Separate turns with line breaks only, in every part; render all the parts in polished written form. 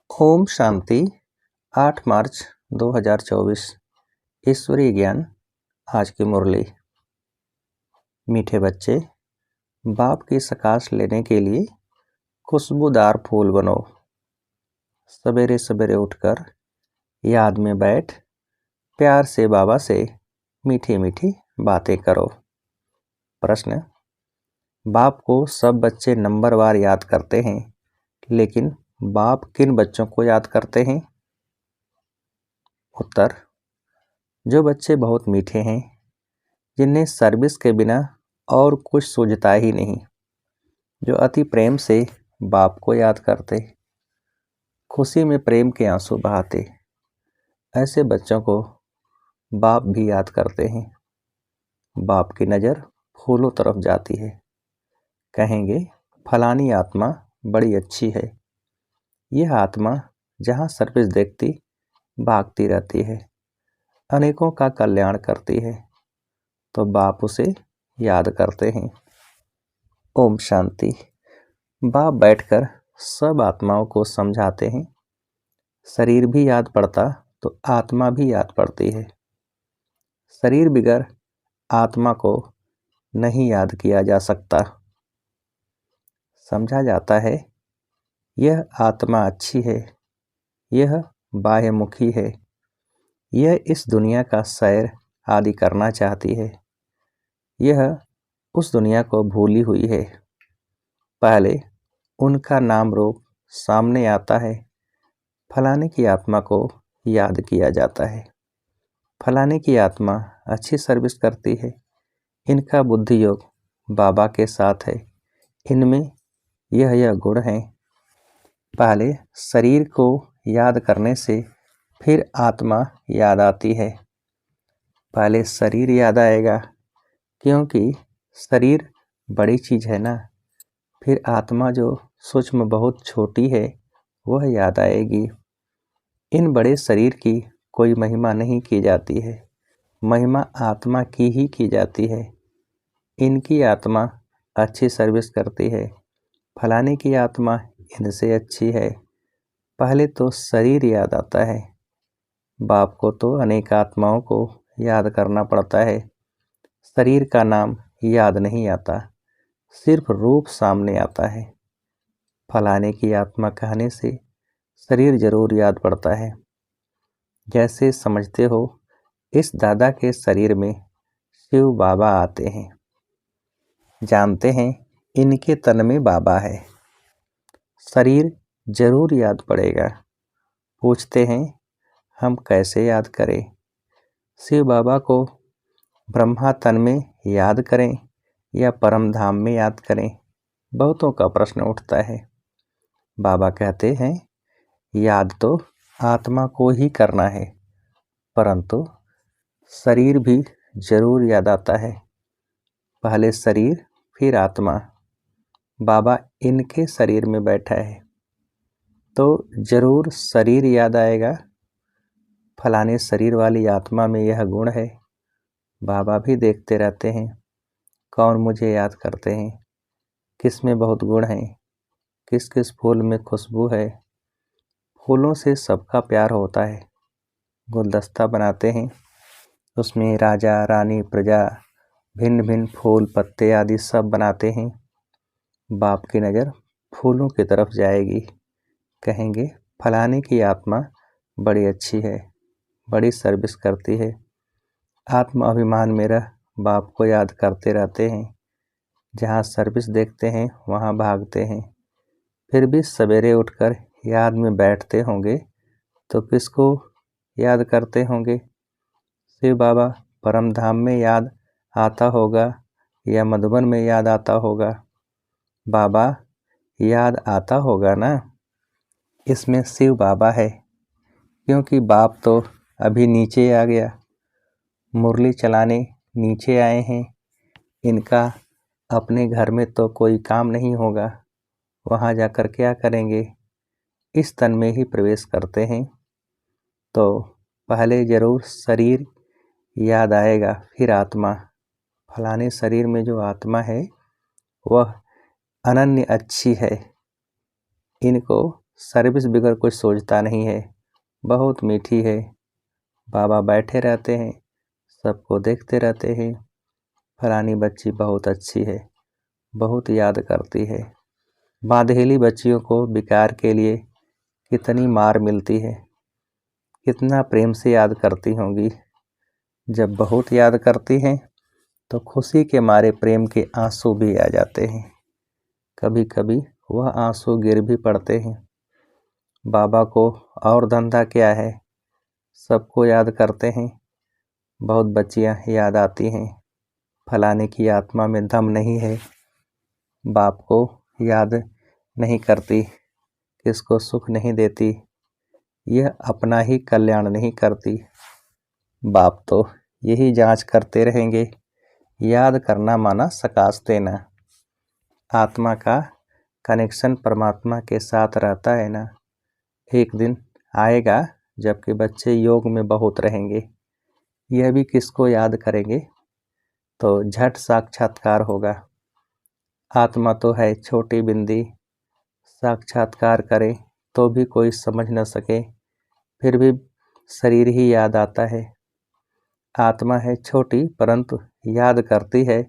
ओम शांति। 8 मार्च 2024 ईश्वरीय ज्ञान। आज की मुरली। मीठे बच्चे, बाप की सकाश लेने के लिए खुशबूदार फूल बनो। सवेरे सवेरे उठकर याद में बैठ प्यार से बाबा से मीठी मीठी बातें करो। प्रश्न: बाप को सब बच्चे नंबरवार याद करते हैं, लेकिन बाप किन बच्चों को याद करते हैं? उत्तर: जो बच्चे बहुत मीठे हैं, जिन्हें सर्विस के बिना और कुछ सूझता ही नहीं, जो अति प्रेम से बाप को याद करते, खुशी में प्रेम के आंसू बहाते, ऐसे बच्चों को बाप भी याद करते हैं। बाप की नज़र फूलों तरफ जाती है, कहेंगे फलानी आत्मा बड़ी अच्छी है। यह आत्मा जहाँ सर्विस देखती भागती रहती है, अनेकों का कल्याण करती है, तो बाप उसे याद करते हैं। ओम शांति। बाप बैठकर सब आत्माओं को समझाते हैं। शरीर भी याद पड़ता तो आत्मा भी याद पड़ती है। शरीर बिगर आत्मा को नहीं याद किया जा सकता। समझा जाता है यह आत्मा अच्छी है, यह बाह्यमुखी है, यह इस दुनिया का सैर आदि करना चाहती है, यह उस दुनिया को भूली हुई है। पहले उनका नाम रूप सामने आता है, फलाने की आत्मा को याद किया जाता है। फलाने की आत्मा अच्छी सर्विस करती है, इनका बुद्धि योग बाबा के साथ है, इनमें यह गुण है। पहले शरीर को याद करने से फिर आत्मा याद आती है। पहले शरीर याद आएगा, क्योंकि शरीर बड़ी चीज़ है ना। फिर आत्मा जो सूक्ष्म बहुत छोटी है वह याद आएगी। इन बड़े शरीर की कोई महिमा नहीं की जाती है, महिमा आत्मा की ही की जाती है। इनकी आत्मा अच्छी सर्विस करती है, फलाने की आत्मा इनसे अच्छी है। पहले तो शरीर याद आता है। बाप को तो अनेक आत्माओं को याद करना पड़ता है, शरीर का नाम याद नहीं आता, सिर्फ रूप सामने आता है। फलाने की आत्मा कहने से शरीर जरूर याद पड़ता है। जैसे समझते हो, इस दादा के शरीर में शिव बाबा आते हैं, जानते हैं इनके तन में बाबा है, शरीर जरूर याद पड़ेगा। पूछते हैं हम कैसे याद करें? शिव बाबा को ब्रह्मा तन में याद करें या परम धाम में याद करें? बहुतों का प्रश्न उठता है। बाबा कहते हैं याद तो आत्मा को ही करना है, परंतु शरीर भी जरूर याद आता है। पहले शरीर फिर आत्मा। बाबा इनके शरीर में बैठा है तो जरूर शरीर याद आएगा। फलाने शरीर वाली आत्मा में यह गुण है। बाबा भी देखते रहते हैं कौन मुझे याद करते हैं, किस में बहुत गुण है, किस किस फूल में खुशबू है। फूलों से सबका प्यार होता है। गुलदस्ता बनाते हैं, उसमें राजा रानी प्रजा भिन्न भिन्न फूल पत्ते आदि सब बनाते हैं। बाप की नज़र फूलों की तरफ जाएगी, कहेंगे फलाने की आत्मा बड़ी अच्छी है, बड़ी सर्विस करती है। आत्मा अभिमान में रह बाप को याद करते रहते हैं। जहाँ सर्विस देखते हैं वहाँ भागते हैं। फिर भी सवेरे उठकर याद में बैठते होंगे तो किसको याद करते होंगे? शिव बाबा परम धाम में याद आता होगा या मधुबन में याद आता होगा? बाबा याद आता होगा ना। इसमें शिव बाबा है, क्योंकि बाप तो अभी नीचे आ गया, मुरली चलाने नीचे आए हैं। इनका अपने घर में तो कोई काम नहीं होगा, वहाँ जाकर क्या करेंगे? इस तन में ही प्रवेश करते हैं तो पहले जरूर शरीर याद आएगा, फिर आत्मा। फलाने शरीर में जो आत्मा है वह अनन्य अच्छी है, इनको सर्विस बगैर कुछ सोचता नहीं है, बहुत मीठी है। बाबा बैठे रहते हैं, सबको देखते रहते हैं। फलानी बच्ची बहुत अच्छी है, बहुत याद करती है। बांधेली बच्चियों को विकार के लिए कितनी मार मिलती है, कितना प्रेम से याद करती होंगी। जब बहुत याद करती हैं तो खुशी के मारे प्रेम के आंसू भी आ जाते हैं। कभी कभी वह आंसू गिर भी पड़ते हैं। बाबा को और धंधा क्या है, सबको याद करते हैं। बहुत बच्चियां याद आती हैं, फलाने की आत्मा में दम नहीं है। बाप को याद नहीं करती, किसको सुख नहीं देती, यह अपना ही कल्याण नहीं करती। बाप तो यही जांच करते रहेंगे। याद करना माना सकाश देना। आत्मा का कनेक्शन परमात्मा के साथ रहता है ना। एक दिन आएगा जबकि बच्चे योग में बहुत रहेंगे, यह भी किसको याद करेंगे, तो झट साक्षात्कार होगा। आत्मा तो है छोटी बिंदी, साक्षात्कार करे तो भी कोई समझ न सके, फिर भी शरीर ही याद आता है। आत्मा है छोटी परंतु याद करती है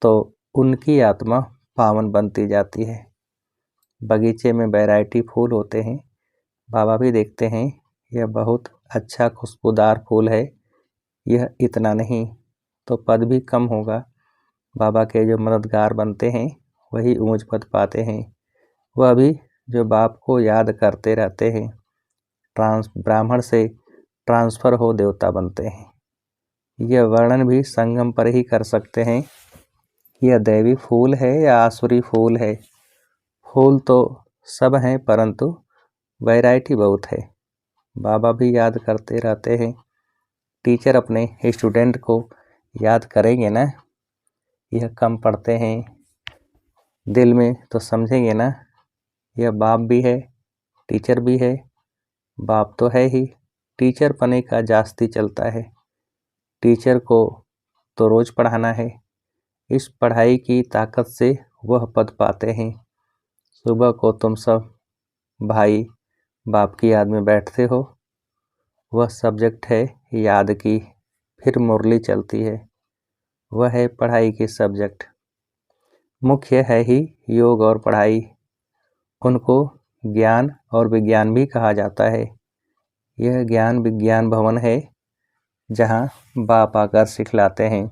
तो उनकी आत्मा पावन बनती जाती है। बगीचे में वैरायटी फूल होते हैं, बाबा भी देखते हैं यह बहुत अच्छा खुशबूदार फूल है, यह इतना नहीं तो पद भी कम होगा। बाबा के जो मददगार बनते हैं वही ऊंच पद पाते हैं। वह भी जो बाप को याद करते रहते हैं, ब्राह्मण से ट्रांसफर हो देवता बनते हैं। यह वर्णन भी संगम पर ही कर सकते हैं, यह दैवी फूल है या आसुरी फूल है। फूल तो सब हैं परंतु वैरायटी बहुत है। बाबा भी याद करते रहते हैं। टीचर अपने स्टूडेंट को याद करेंगे ना, यह कम पढ़ते हैं दिल में तो समझेंगे ना, यह बाप भी है टीचर भी है। बाप तो है ही, टीचर पने का जास्ती चलता है। टीचर को तो रोज पढ़ाना है, इस पढ़ाई की ताकत से वह पद पाते हैं। सुबह को तुम सब भाई बाप की याद में बैठते हो, वह सब्जेक्ट है याद की, फिर मुरली चलती है, वह है पढ़ाई की सब्जेक्ट। मुख्य है ही योग और पढ़ाई, उनको ज्ञान और विज्ञान भी कहा जाता है। यह ज्ञान विज्ञान भवन है जहाँ बाप आकर सिखलाते हैं।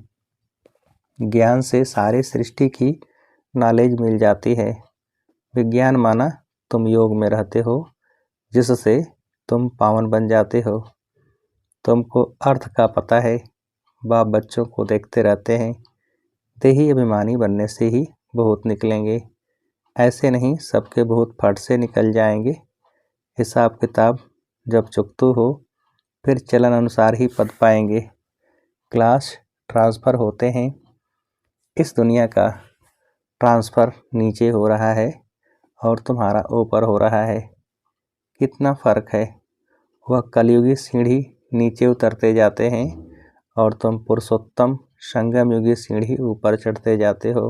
ज्ञान से सारे सृष्टि की नॉलेज मिल जाती है। विज्ञान माना तुम योग में रहते हो, जिससे तुम पावन बन जाते हो। तुमको अर्थ का पता है। बाप बच्चों को देखते रहते हैं, देही अभिमानी बनने से ही भूत निकलेंगे, ऐसे नहीं सबके भूत फट से निकल जाएंगे। हिसाब किताब जब चुकतू हो फिर चलन अनुसार ही पद पाएंगे। क्लास ट्रांसफ़र होते हैं, इस दुनिया का ट्रांसफ़र नीचे हो रहा है और तुम्हारा ऊपर हो रहा है। कितना फ़र्क है। वह कलयुगी सीढ़ी नीचे उतरते जाते हैं और तुम पुरुषोत्तम संगम युगी सीढ़ी ऊपर चढ़ते जाते हो।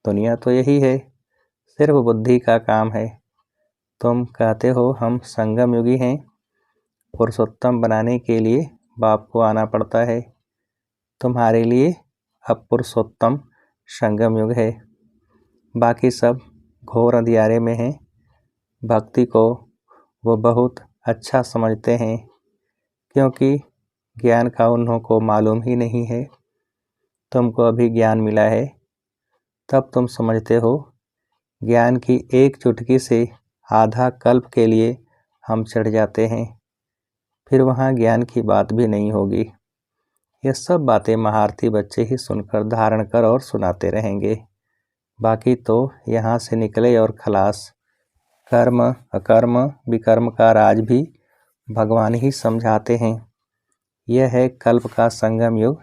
दुनिया तो यही है, सिर्फ बुद्धि का काम है। तुम कहते हो हम संगम युगी हैं, पुरुषोत्तम बनाने के लिए बाप को आना पड़ता है। तुम्हारे लिए अब पुरुषोत्तम संगम युग है, बाकी सब घोर अंधियारे में हैं। भक्ति को वो बहुत अच्छा समझते हैं, क्योंकि ज्ञान का उन्हों को मालूम ही नहीं है। तुमको अभी ज्ञान मिला है, तब तुम समझते हो। ज्ञान की एक चुटकी से आधा कल्प के लिए हम चढ़ जाते हैं, फिर वहाँ ज्ञान की बात भी नहीं होगी। ये सब बातें महारथी बच्चे ही सुनकर धारण कर और सुनाते रहेंगे। बाकी तो यहाँ से निकले और खलास। कर्म अकर्म विकर्म का राज भी भगवान ही समझाते हैं। यह है कल्प का संगम युग,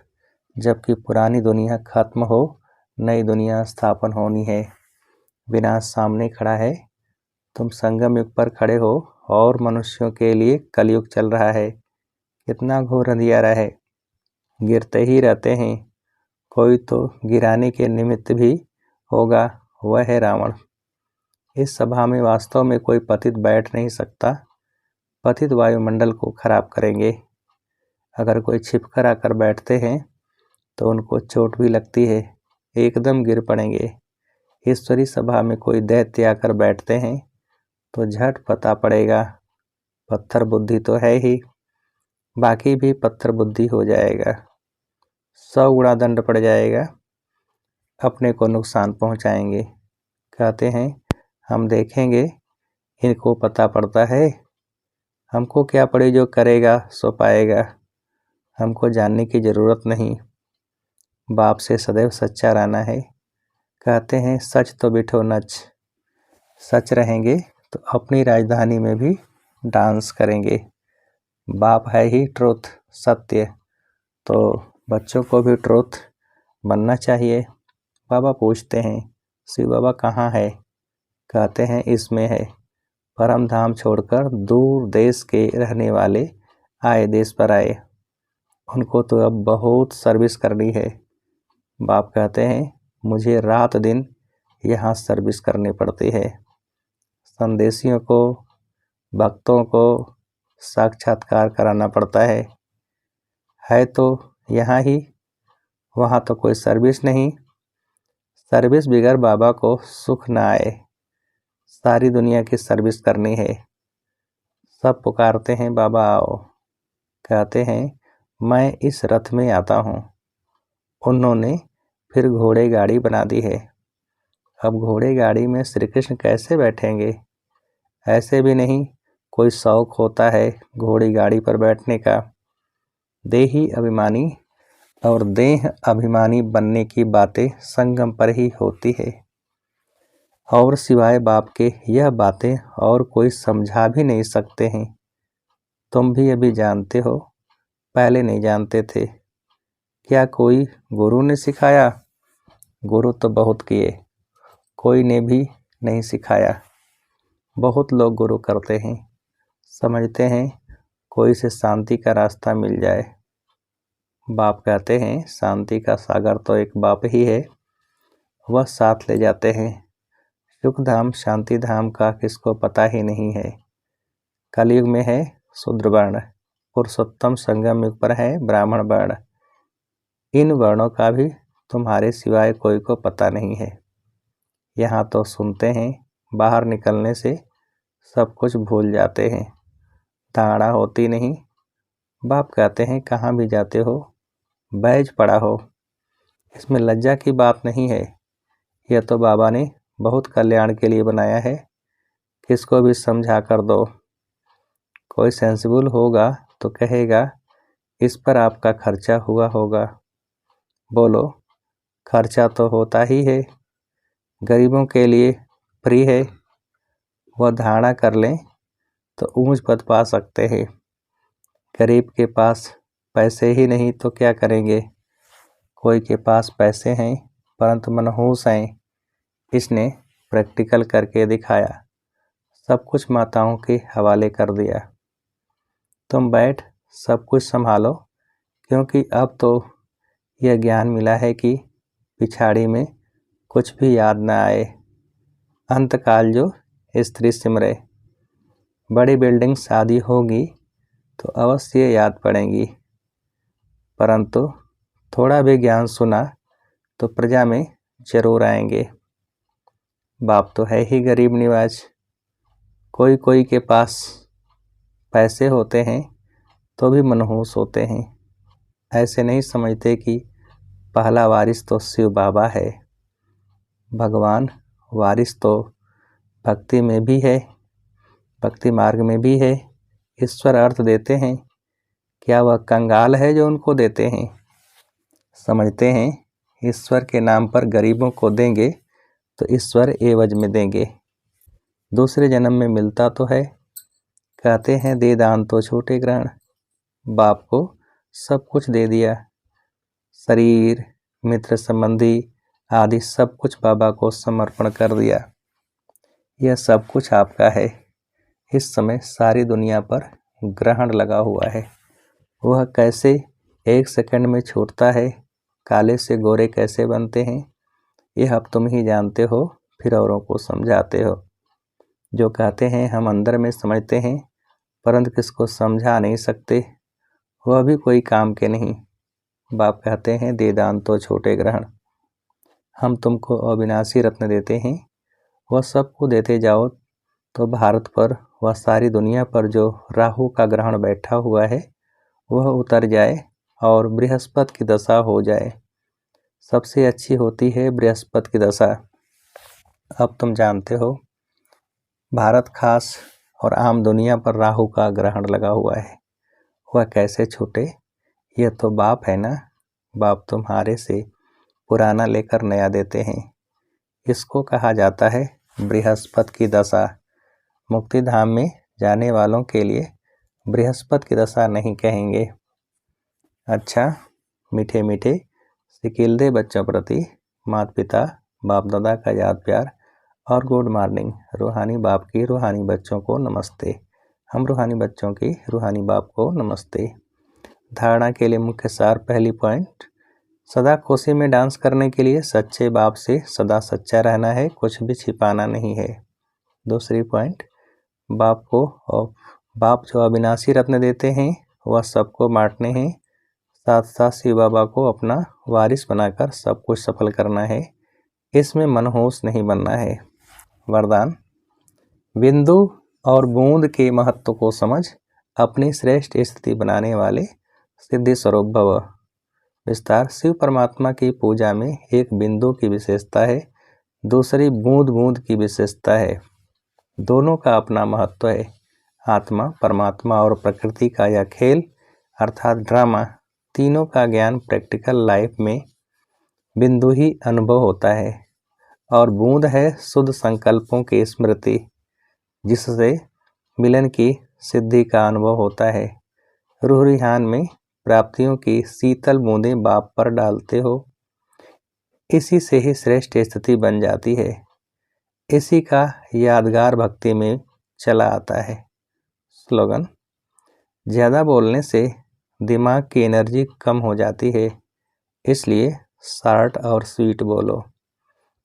जबकि पुरानी दुनिया खत्म हो नई दुनिया स्थापन होनी है। विनाश सामने खड़ा है, तुम संगम युग पर खड़े हो और मनुष्यों के लिए कलयुग चल रहा है। कितना घोर अंधियारा है, गिरते ही रहते हैं। कोई तो गिराने के निमित्त भी होगा, वह है रावण। इस सभा में वास्तव में कोई पतित बैठ नहीं सकता। पतित वायुमंडल को खराब करेंगे। अगर कोई छिपकर आकर बैठते हैं तो उनको चोट भी लगती है, एकदम गिर पड़ेंगे। ईश्वरी सभा में कोई दैत्य आकर बैठते हैं तो झट पता पड़ेगा, पत्थर बुद्धि तो है ही, बाकी भी पत्थर बुद्धि हो जाएगा। 100 गुणा दंड पड़ जाएगा, अपने को नुकसान पहुंचाएंगे। कहते हैं हम देखेंगे, इनको पता पड़ता है। हमको क्या पड़े, जो करेगा सो पाएगा, हमको जानने की ज़रूरत नहीं। बाप से सदैव सच्चा रहना है। कहते हैं सच तो बिठो नच। सच रहेंगे तो अपनी राजधानी में भी डांस करेंगे। बाप है ही ट्रुथ, सत्य, तो बच्चों को भी ट्रुथ बनना चाहिए। बाबा पूछते हैं शिव बाबा कहाँ है? कहते हैं इसमें है। परम धाम छोड़कर दूर देश के रहने वाले आए देश पर आए, उनको तो अब बहुत सर्विस करनी है। बाप कहते हैं मुझे रात दिन यहाँ सर्विस करनी पड़ती है। संदेशियों को, भक्तों को साक्षात्कार कराना पड़ता है तो यहाँ ही, वहाँ तो कोई सर्विस नहीं। सर्विस बिगर बाबा को सुख न आए। सारी दुनिया की सर्विस करनी है। सब पुकारते हैं बाबा आओ। कहते हैं मैं इस रथ में आता हूँ। उन्होंने फिर घोड़े गाड़ी बना दी है। अब घोड़े गाड़ी में श्री कृष्ण कैसे बैठेंगे? ऐसे भी नहीं कोई शौक होता है घोड़ी गाड़ी पर बैठने का। देही अभिमानी और देह अभिमानी बनने की बातें संगम पर ही होती है, और सिवाय बाप के यह बातें और कोई समझा भी नहीं सकते हैं। तुम भी अभी जानते हो, पहले नहीं जानते थे। क्या कोई गुरु ने सिखाया? गुरु तो बहुत किए, कोई ने भी नहीं सिखाया। बहुत लोग गुरु करते हैं, समझते हैं कोई से शांति का रास्ता मिल जाए। बाप कहते हैं शांति का सागर तो एक बाप ही है, वह साथ ले जाते हैं। सुख धाम शांति धाम का किसको पता ही नहीं है। कलयुग में है शूद्र वर्ण, पुरुषोत्तम संगम युग पर है ब्राह्मण वर्ण। इन वर्णों का भी तुम्हारे सिवाय कोई को पता नहीं है। यहाँ तो सुनते हैं, बाहर निकलने से सब कुछ भूल जाते हैं। धारणा होती नहीं। बाप कहते हैं कहाँ भी जाते हो बैज पड़ा हो, इसमें लज्जा की बात नहीं है। यह तो बाबा ने बहुत कल्याण के लिए बनाया है, किसको भी समझा कर दो। कोई सेंसिबल होगा तो कहेगा इस पर आपका खर्चा हुआ होगा। बोलो खर्चा तो होता ही है, गरीबों के लिए फ्री है। वह धारणा कर लें तो ऊंच पद पा सकते हैं। गरीब के पास पैसे ही नहीं तो क्या करेंगे? कोई के पास पैसे हैं परंतु मनहूस हैं। इसने प्रैक्टिकल करके दिखाया, सब कुछ माताओं के हवाले कर दिया। तुम बैठ सब कुछ संभालो, क्योंकि अब तो यह ज्ञान मिला है कि पिछाड़ी में कुछ भी याद न आए। अंतकाल जो स्त्री सिमरे, बड़ी बिल्डिंग शादी होगी तो अवश्य याद पड़ेंगी, परंतु थोड़ा भी ज्ञान सुना तो प्रजा में जरूर आएंगे। बाप तो है ही गरीब निवाज। कोई कोई के पास पैसे होते हैं तो भी मनहूस होते हैं। ऐसे नहीं समझते कि पहला वारिस तो शिव बाबा है। भगवान वारिस तो भक्ति में भी है, भक्ति मार्ग में भी है। ईश्वर अर्थ देते हैं, क्या वह कंगाल है जो उनको देते हैं? समझते हैं ईश्वर के नाम पर गरीबों को देंगे तो ईश्वर एवज में देंगे। दूसरे जन्म में मिलता तो है। कहते हैं दे दान तो छोटे ग्रहण। बाप को सब कुछ दे दिया, शरीर, मित्र संबंधी आदि सब कुछ बाबा को समर्पण कर दिया। यह सब कुछ आपका है। इस समय सारी दुनिया पर ग्रहण लगा हुआ है, वह कैसे एक सेकंड में छूटता है, काले से गोरे कैसे बनते हैं, यह अब तुम ही जानते हो, फिर औरों को समझाते हो। जो कहते हैं हम अंदर में समझते हैं परंतु किसको समझा नहीं सकते, वह भी कोई काम के नहीं। बाप कहते हैं दे दान तो छोटे ग्रहण। हम तुमको अविनाशी रत्न देते हैं, वह सबको देते जाओ तो भारत पर व सारी दुनिया पर जो राहु का ग्रहण बैठा हुआ है वह उतर जाए और बृहस्पति की दशा हो जाए। सबसे अच्छी होती है बृहस्पति की दशा। अब तुम जानते हो भारत खास और आम दुनिया पर राहु का ग्रहण लगा हुआ है, वह कैसे छूटे? यह तो बाप है ना। बाप तुम्हारे से पुराना लेकर नया देते हैं। इसको कहा जाता है बृहस्पति की दशा। मुक्ति धाम में जाने वालों के लिए बृहस्पति की दशा नहीं कहेंगे। अच्छा, मीठे मीठे सिकिलदे बच्चों प्रति माता पिता बाप दादा का याद प्यार और गुड मॉर्निंग। रूहानी बाप की रूहानी बच्चों को नमस्ते। हम रूहानी बच्चों की रूहानी बाप को नमस्ते। धारणा के लिए मुख्य सार। पहली पॉइंट, सदा खुशी में डांस करने के लिए सच्चे बाप से सदा सच्चा रहना है, कुछ भी छिपाना नहीं है। दूसरी पॉइंट, बाप जो अविनाशी रत्न देते हैं वह सबको बांटने हैं, साथ साथ शिव बाबा को अपना वारिस बनाकर सब कुछ सफल करना है। इसमें मनहूस नहीं बनना है। वरदान, बिंदु और बूंद के महत्व को समझ अपनी श्रेष्ठ स्थिति बनाने वाले सिद्धि स्वरूप भव। विस्तार, शिव परमात्मा की पूजा में एक बिंदु की विशेषता है, दूसरी बूंद बूंद की विशेषता है। दोनों का अपना महत्व है। आत्मा, परमात्मा और प्रकृति का यह खेल अर्थात ड्रामा, तीनों का ज्ञान प्रैक्टिकल लाइफ में बिंदु ही अनुभव होता है और बूंद है शुद्ध संकल्पों की स्मृति, जिससे मिलन की सिद्धि का अनुभव होता है। रूह रिहान में प्राप्तियों की शीतल बूंदें बाप पर डालते हो, इसी से ही श्रेष्ठ स्थिति बन जाती है। इसी का यादगार भक्ति में चला आता है। स्लोगन, ज़्यादा बोलने से दिमाग की एनर्जी कम हो जाती है, इसलिए शॉर्ट और स्वीट बोलो।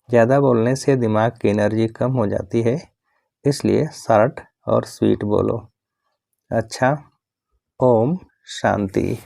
ज़्यादा बोलने से दिमाग की एनर्जी कम हो जाती है, इसलिए शॉर्ट और स्वीट बोलो। अच्छा, ओम शांति।